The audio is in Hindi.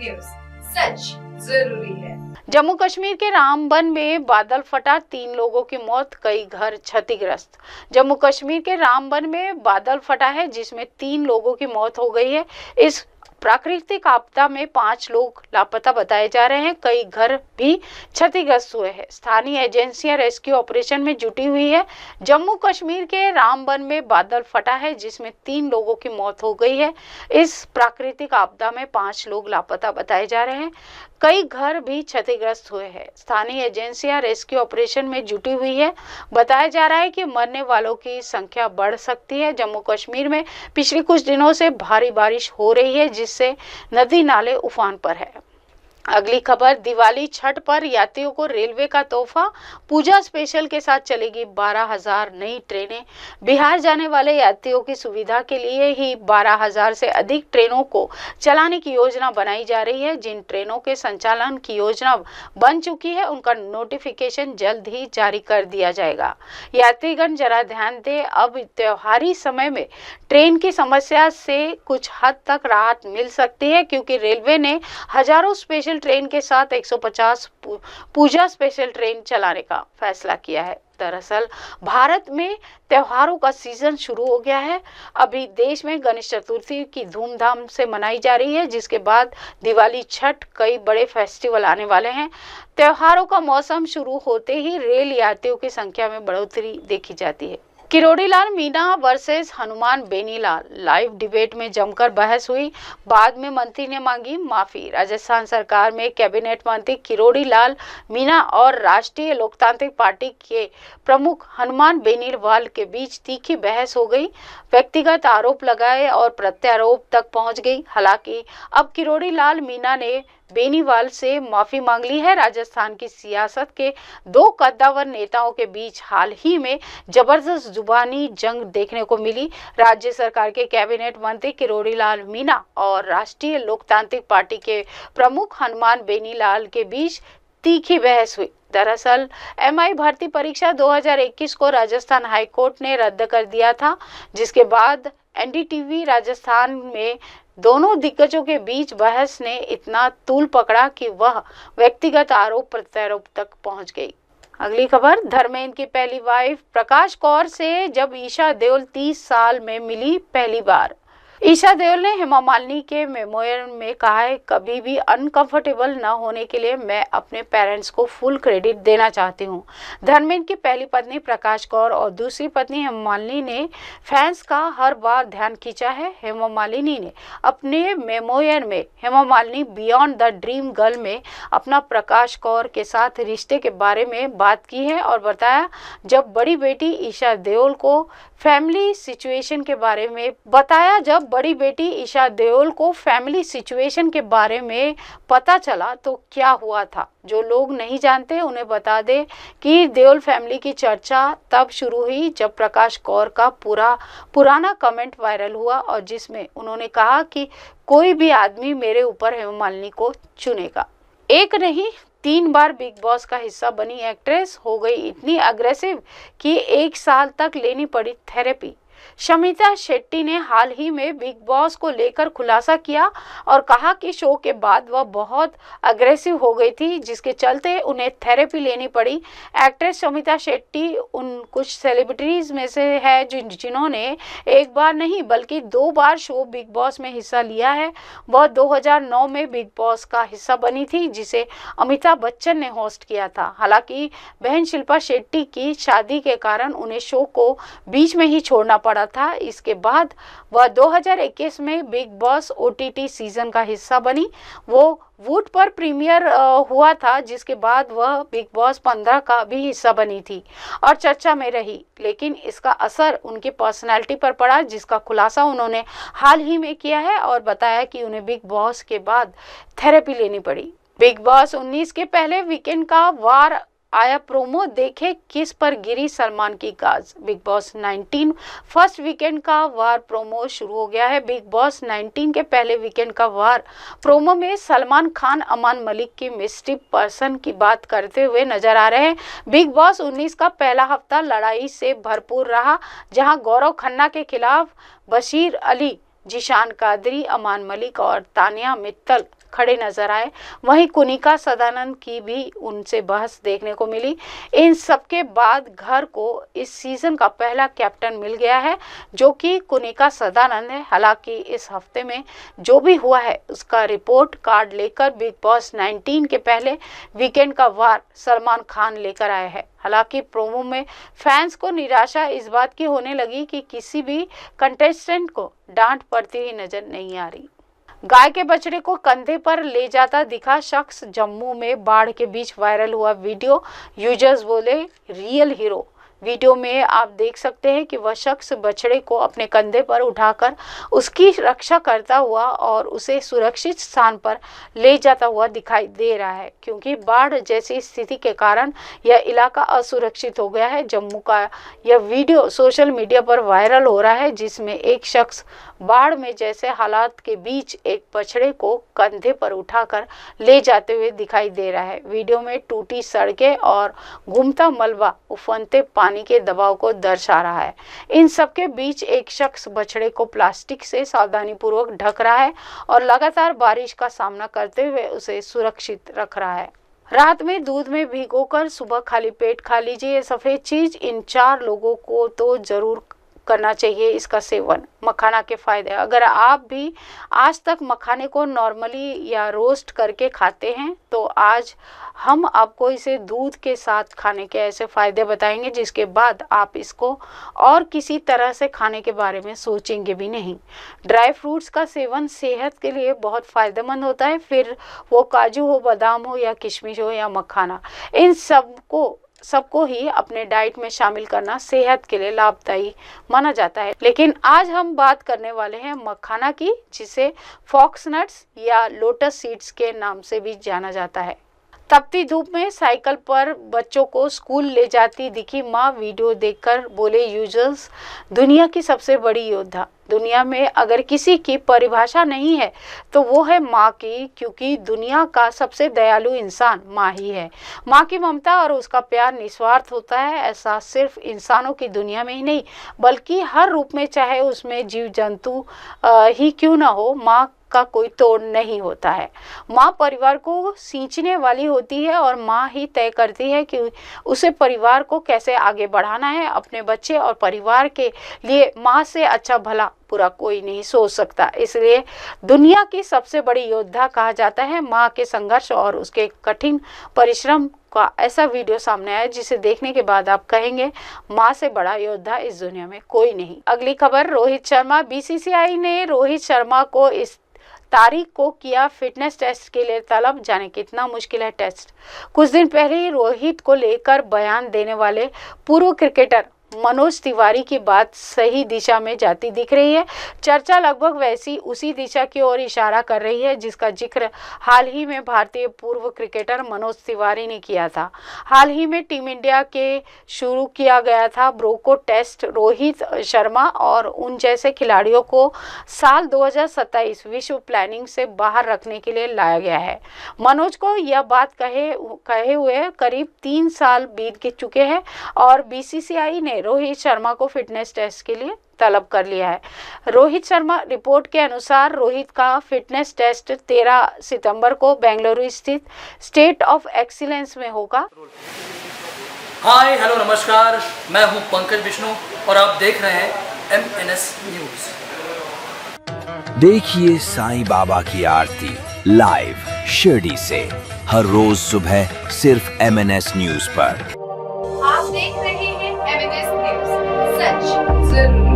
न्यूज, सच जरूरी है। जम्मू कश्मीर के रामबन में बादल फटा, 3 लोगों की मौत, कई घर क्षतिग्रस्त। जम्मू कश्मीर के रामबन में बादल फटा है जिसमें 3 लोगों की मौत हो गई है। इस प्राकृतिक आपदा में 5 लोग लापता बताए जा रहे हैं, कई घर भी क्षतिग्रस्त हुए हैं। स्थानीय एजेंसियां रेस्क्यू ऑपरेशन में जुटी हुई है। जम्मू कश्मीर के रामबन में बादल फटा है जिसमें 3 लोगों की मौत हो गई है। इस प्राकृतिक आपदा में 5 लोग लापता बताए जा रहे हैं, कई घर भी क्षतिग्रस्त हुए हैं। स्थानीय एजेंसियां रेस्क्यू ऑपरेशन में जुटी हुई है। बताया जा रहा है कि मरने वालों की संख्या बढ़ सकती है। जम्मू कश्मीर में पिछले कुछ दिनों से भारी बारिश हो रही है जिससे नदी नाले उफान पर है। अगली खबर, दिवाली छठ पर यात्रियों को रेलवे का तोहफा, पूजा स्पेशल के साथ चलेगी 12,000 नई ट्रेनें। बिहार जाने वाले यात्रियों की सुविधा के लिए ही 12,000 से अधिक ट्रेनों को चलाने की योजना बनाई जा रही है। जिन ट्रेनों के संचालन की योजना बन चुकी है उनका नोटिफिकेशन जल्द ही जारी कर दिया जाएगा। यात्रीगण जरा ध्यान दें, अब त्योहारी समय में ट्रेन की समस्या से कुछ हद तक राहत मिल सकती है क्योंकि रेलवे ने हजारों स्पेशल ट्रेन के साथ 150 पूजा स्पेशल ट्रेन चलाने का फैसला किया है। दरअसल भारत में त्योहारों का सीजन शुरू हो गया है। अभी देश में गणेश चतुर्थी की धूमधाम से मनाई जा रही है जिसके बाद दिवाली, छठ, कई बड़े फेस्टिवल आने वाले हैं। त्योहारों का मौसम शुरू होते ही रेल यात्रियों की संख्या में बढ़ोतरी देखी जाती है। Kirodi Lal Meena versus Hanuman Beniwal, live debate में जमकर बहस हुई। बाद में मंत्री ने मांगी माफी। राजस्थान सरकार में कैबिनेट मंत्री किरोड़ी लाल मीणा और राष्ट्रीय लोकतांत्रिक पार्टी के प्रमुख हनुमान बेनीवाल के बीच तीखी बहस हो गई। व्यक्तिगत आरोप लगाए और प्रत्यारोप तक पहुंच गई। हालांकि अब किरोड़ी लाल मीणा ने बेनीवाल से माफी मांग ली है। राजस्थान की सियासत के 2 कद्दावर नेताओं के बीच हाल ही में जबरदस्त जुबानी जंग देखने को मिली। राज्य सरकार के कैबिनेट मंत्री किरोड़ी लाल मीणा और राष्ट्रीय लोकतांत्रिक पार्टी के प्रमुख हनुमान बेनीलाल के बीच तीखी बहस हुई। दरअसल MI भर्ती परीक्षा 2021 को राजस्थान हाईकोर्ट ने रद्द कर दिया था, जिसके बाद NDTV राजस्थान में दोनों दिग्गजों के बीच बहस ने इतना तूल पकड़ा कि वह व्यक्तिगत आरोप प्रत्यारोप तक पहुंच गई। अगली खबर, धर्मेंद्र की पहली वाइफ प्रकाश कौर से जब ईशा देओल 30 साल में मिली पहली बार। ईशा देओल ने हेमा मालिनी के मेमोयर में कहा है, कभी भी अनकंफर्टेबल न होने के लिए मैं अपने पेरेंट्स को फुल क्रेडिट देना चाहती हूँ। धर्मेंद्र की पहली पत्नी प्रकाश कौर और दूसरी पत्नी हेमा मालिनी ने फैंस का हर बार ध्यान खींचा है। हेमा मालिनी ने अपने मेमोयर में Hema Malini beyond the dream girl में अपना प्रकाश कौर के साथ रिश्ते के बारे में बात की है और बताया जब बड़ी बेटी ईशा देओल को फैमिली सिचुएशन के बारे में पता चला तो क्या हुआ था। जो लोग नहीं जानते उन्हें बता दे कि देओल फैमिली की चर्चा तब शुरू हुई जब प्रकाश कौर का पुराना कमेंट वायरल हुआ और जिसमें उन्होंने कहा कि कोई भी आदमी मेरे ऊपर हेमा मालिनी को चुनेगा। एक नहीं 3 बार बिग बॉस का हिस्सा बनी एक्ट्रेस हो गई इतनी अग्रेसिव कि 1 साल तक लेनी पड़ी थेरेपी। शमिता शेट्टी ने हाल ही में बिग बॉस को लेकर खुलासा किया और कहा कि शो के बाद वह बहुत अग्रेसिव हो गई थी जिसके चलते उन्हें थेरेपी लेनी पड़ी। एक्ट्रेस शमिता शेट्टी उन कुछ सेलिब्रिटीज में से है जिन्होंने 1 बार नहीं बल्कि 2 बार शो बिग बॉस में हिस्सा लिया है। वह 2009 में बिग बॉस का हिस्सा बनी थी जिसे अमिताभ बच्चन ने होस्ट किया था। हालांकि बहन शिल्पा शेट्टी की शादी के कारण उन्हें शो को बीच में ही छोड़ना पड़ा था। इसके बाद वह 2021 में बिग बॉस OTT सीजन का हिस्सा बनी। वो वूट पर प्रीमियर हुआ था जिसके बाद वह बिग बॉस 15 का भी हिस्सा बनी थी और चर्चा में रही, लेकिन इसका असर उनकी पर्सनैलिटी पर पड़ा जिसका खुलासा उन्होंने हाल ही में किया है और बताया कि उन्हें बिग बॉस के बाद थेरेपी लेनी पड़ी। बिग बॉस 19 के पहले वीकेंड का वार आया प्रोमो, देखे किस पर गिरी सलमान की गाज। बिग बॉस 19 फर्स्ट वीकेंड का वार प्रोमो शुरू हो गया है। बिग बॉस 19 के पहले वीकेंड का वार प्रोमो में सलमान खान अमान मलिक की मिस्ट्री पर्सन की बात करते हुए नजर आ रहे हैं। बिग बॉस 19 का पहला हफ्ता लड़ाई से भरपूर रहा जहां गौरव खन्ना के खिलाफ बशीर अली, जिशान कादरी, अमान मलिक और तानिया मित्तल खड़े नजर आए। वहीं कुनिका सदानंद की भी उनसे बहस देखने को मिली। इन सबके बाद घर को इस सीजन का पहला कैप्टन मिल गया है, जो कि कुनिका सदानंद है। हालांकि इस हफ्ते में जो भी हुआ है उसका रिपोर्ट कार्ड लेकर बिग बॉस 19 के पहले वीकेंड का वार सलमान खान लेकर आए हैं। हालांकि प्रोमो में फैंस को निराशा इस बात की होने लगी कि किसी भी कंटेस्टेंट को डांट पड़ती हुई नजर नहीं आ रही। गाय के बछड़े को कंधे पर ले जाता दिखा शख्स। जम्मू में बाढ़ के बीच वायरल हुआ वीडियो, यूजर्स बोले रियल हीरो। वीडियो में आप देख सकते हैं कि वह शख्स बछड़े को अपने कंधे पर उठाकर उसकी रक्षा करता हुआ और उसे सुरक्षित स्थान पर ले जाता हुआ दिखाई दे रहा है, क्योंकि बाढ़ जैसी स्थिति के कारण यह इलाका असुरक्षित हो गया है। जम्मू का यह वीडियो सोशल मीडिया पर वायरल हो रहा है, जिसमें एक शख्स बाढ़ में जैसे हालात के बीच एक बछड़े को कंधे पर उठाकर ले जाते हुए दिखाई दे रहा है। वीडियो में टूटी सड़कें और घूमता मलबा उफनते पानी के दबाव को दर्शा रहा है। इन सब के बीच एक शख्स बछड़े को प्लास्टिक से सावधानीपूर्वक ढक रहा है और लगातार बारिश का सामना करते हुए उसे सुरक्षित रख रहा है। रात में दूध में भिगोकर सुबह खाली पेट खा लीजिए ये सफ़ेद चीज़। इन 4 लोगों को तो ज़रूर करना चाहिए इसका सेवन। मखाना के फायदे, अगर आप भी आज तक मखाने को नॉर्मली या रोस्ट करके खाते हैं तो आज हम आपको इसे दूध के साथ खाने के ऐसे फायदे बताएंगे जिसके बाद आप इसको और किसी तरह से खाने के बारे में सोचेंगे भी नहीं। ड्राई फ्रूट्स का सेवन सेहत के लिए बहुत फायदेमंद होता है, फिर वो काजू हो, बादाम हो या किशमिश हो या मखाना, इन सबको ही अपने डाइट में शामिल करना सेहत के लिए लाभदायी माना जाता है। लेकिन आज हम बात करने वाले हैं मखाना की, जिसे फॉक्स नट्स या लोटस सीड्स के नाम से भी जाना जाता है। तपती धूप में साइकिल पर बच्चों को स्कूल ले जाती दिखी माँ। वीडियो देखकर बोले यूजर्स, दुनिया की सबसे बड़ी योद्धा। दुनिया में अगर किसी की परिभाषा नहीं है तो वो है माँ की, क्योंकि दुनिया का सबसे दयालु इंसान माँ ही है। माँ की ममता और उसका प्यार निस्वार्थ होता है। ऐसा सिर्फ इंसानों की दुनिया में ही नहीं बल्कि हर रूप में, चाहे उसमें जीव जंतु ही क्यों ना हो, माँ का कोई तोड़ नहीं होता है। माँ परिवार को सींचने वाली होती है और माँ ही तय करती है कि उसे परिवार को कैसे आगे बढ़ाना है। अपने बच्चे और परिवार के लिए माँ से अच्छा भला पूरा कोई नहीं सोच सकता, इसलिए दुनिया की सबसे बड़ी योद्धा कहा जाता है। माँ के संघर्ष और उसके कठिन परिश्रम का ऐसा वीडियो सामने आया जिसे देखने के बाद आप कहेंगे माँ से बड़ा योद्धा इस दुनिया में कोई नहीं। अगली खबर, रोहित शर्मा। बीसीसीआई ने रोहित शर्मा को इस तारीख को किया फिटनेस टेस्ट के लिए तलब। जाने कितना मुश्किल है टेस्ट। कुछ दिन पहले ही रोहित को लेकर बयान देने वाले पूर्व क्रिकेटर मनोज तिवारी की बात सही दिशा में जाती दिख रही है। चर्चा लगभग वैसी उसी दिशा की ओर इशारा कर रही है जिसका जिक्र हाल ही में भारतीय पूर्व क्रिकेटर मनोज तिवारी ने किया था। हाल ही में टीम इंडिया के शुरू किया गया था ब्रोको टेस्ट। रोहित शर्मा और उन जैसे खिलाड़ियों को साल 2027 विश्व प्लानिंग से बाहर रखने के लिए लाया गया है। मनोज को यह बात कहे हुए करीब 3 साल बीत चुके हैं और बीसीसीआई ने रोहित शर्मा को फिटनेस टेस्ट के लिए तलब कर लिया है। रोहित शर्मा रिपोर्ट के अनुसार रोहित का फिटनेस टेस्ट 13 सितंबर को बेंगलुरु स्थित स्टेट ऑफ एक्सीलेंस में होगा। हाय हेलो नमस्कार, मैं हूं पंकज विष्णु और आप देख रहे हैं MNS न्यूज। देखिए साईं बाबा की आरती लाइव शिरडी से हर रोज सुबह सिर्फ MNS न्यूज पर। आप देख रहे हैं MNS न्यूज, सच जरूरी।